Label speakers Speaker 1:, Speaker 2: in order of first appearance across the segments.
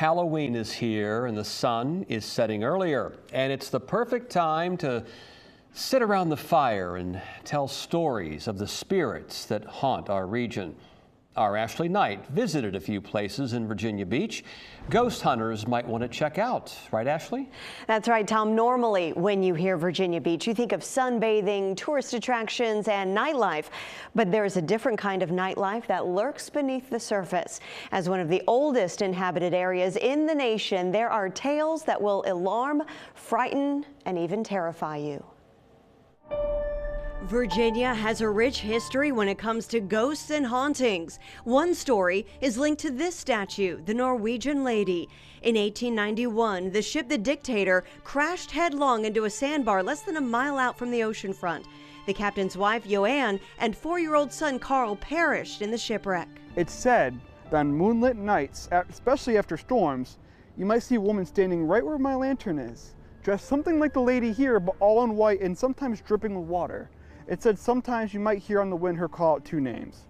Speaker 1: Halloween is here and the sun is setting earlier, and it's the perfect time to sit around the fire and tell stories of the spirits that haunt our region. Our Ashley Knight visited a few places in Virginia Beach ghost hunters might want to check out. Right, Ashley?
Speaker 2: That's right, Tom. Normally, when you hear Virginia Beach, you think of sunbathing, tourist attractions, and nightlife. But there's a different kind of nightlife that lurks beneath the surface. As one of the oldest inhabited areas in the nation, there are tales that will alarm, frighten, and even terrify you. Virginia has a rich history when it comes to ghosts and hauntings. One story is linked to this statue, the Norwegian Lady. In 1891, the ship the Dictator crashed headlong into a sandbar less than a mile out from the ocean front. The captain's wife, Joanne, and 4-year-old son, Carl, perished in the shipwreck.
Speaker 3: It's said that on moonlit nights, especially after storms, you might see a woman standing right where my lantern is, dressed something like the lady here, but all in white and sometimes dripping with water. It said sometimes you might hear on the wind her call out 2 names,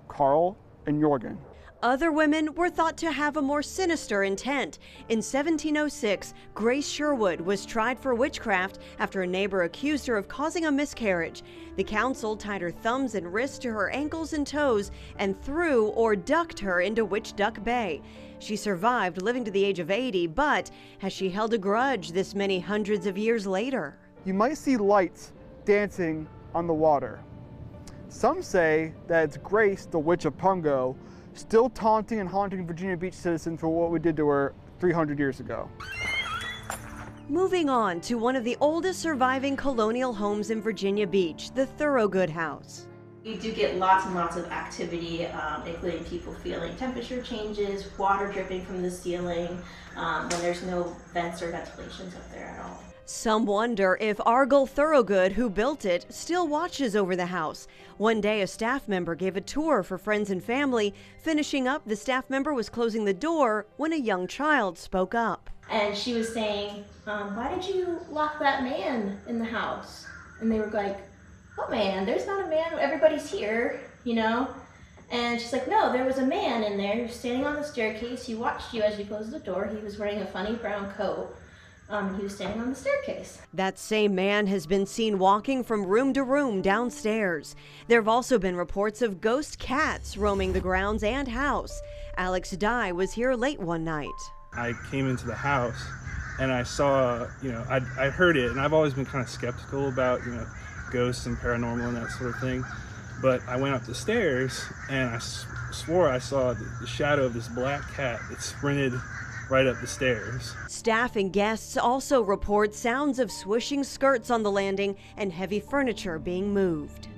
Speaker 3: Carl and Jorgen.
Speaker 2: Other women were thought to have a more sinister intent. In 1706, Grace Sherwood was tried for witchcraft after a neighbor accused her of causing a miscarriage. The council tied her thumbs and wrists to her ankles and toes and threw or ducked her into Witch Duck Bay. She survived, living to the age of 80, but has she held a grudge this many hundreds of years later?
Speaker 3: You might see lights dancing on the water. Some say that it's Grace, the Witch of Pungo, still taunting and haunting Virginia Beach citizens for what we did to her 300 years ago.
Speaker 2: Moving on to one of the oldest surviving colonial homes in Virginia Beach, the Thoroughgood house.
Speaker 4: You do get lots and lots of activity, including people feeling temperature changes, water dripping from the ceiling, when there's no vents or ventilations up there at all.
Speaker 2: Some wonder if Argyle Thoroughgood, who built it, still watches over the house. One day, a staff member gave a tour for friends and family. Finishing up, the staff member was closing the door when a young child spoke up.
Speaker 4: And she was saying, why did you lock that man in the house? And they were like, what man? There's not a man. Everybody's here, you know? And she's like, no, there was a man in there. He was standing on the staircase. He watched you as you closed the door. He was wearing a funny brown coat. He was standing on the staircase. That
Speaker 2: same man has been seen walking from room to room downstairs. There have also been reports of ghost cats roaming the grounds and house. Alex Dye was here late one night.
Speaker 5: I came into the house and I saw, I heard it, and I've always been kind of skeptical about, ghosts and paranormal and that sort of thing. But I went up the stairs and I swore I saw the shadow of this black cat that sprinted right up the stairs.
Speaker 2: Staff and guests also report sounds of swishing skirts on the landing and heavy furniture being moved.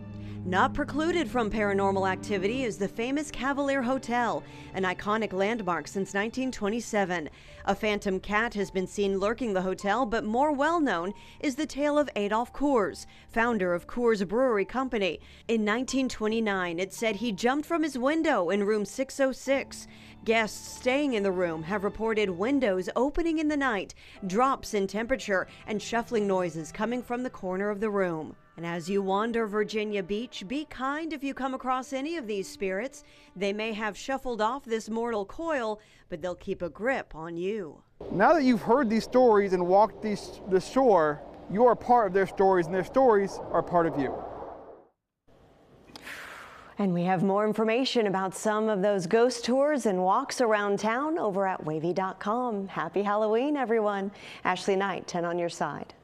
Speaker 2: Not precluded from paranormal activity is the famous Cavalier Hotel, an iconic landmark since 1927. A phantom cat has been seen lurking the hotel, but more well-known is the tale of Adolf Coors, founder of Coors Brewery Company. In 1929, it said he jumped from his window in room 606. Guests staying in the room have reported windows opening in the night, drops in temperature, and shuffling noises coming from the corner of the room. And as you wander Virginia Beach, be kind if you come across any of these spirits. They may have shuffled off this mortal coil, but they'll keep a grip on you.
Speaker 3: Now that you've heard these stories and walked the shore, you are part of their stories, and their stories are part of you.
Speaker 2: And we have more information about some of those ghost tours and walks around town over at wavy.com. Happy Halloween, everyone. Ashley Knight, 10 on your side.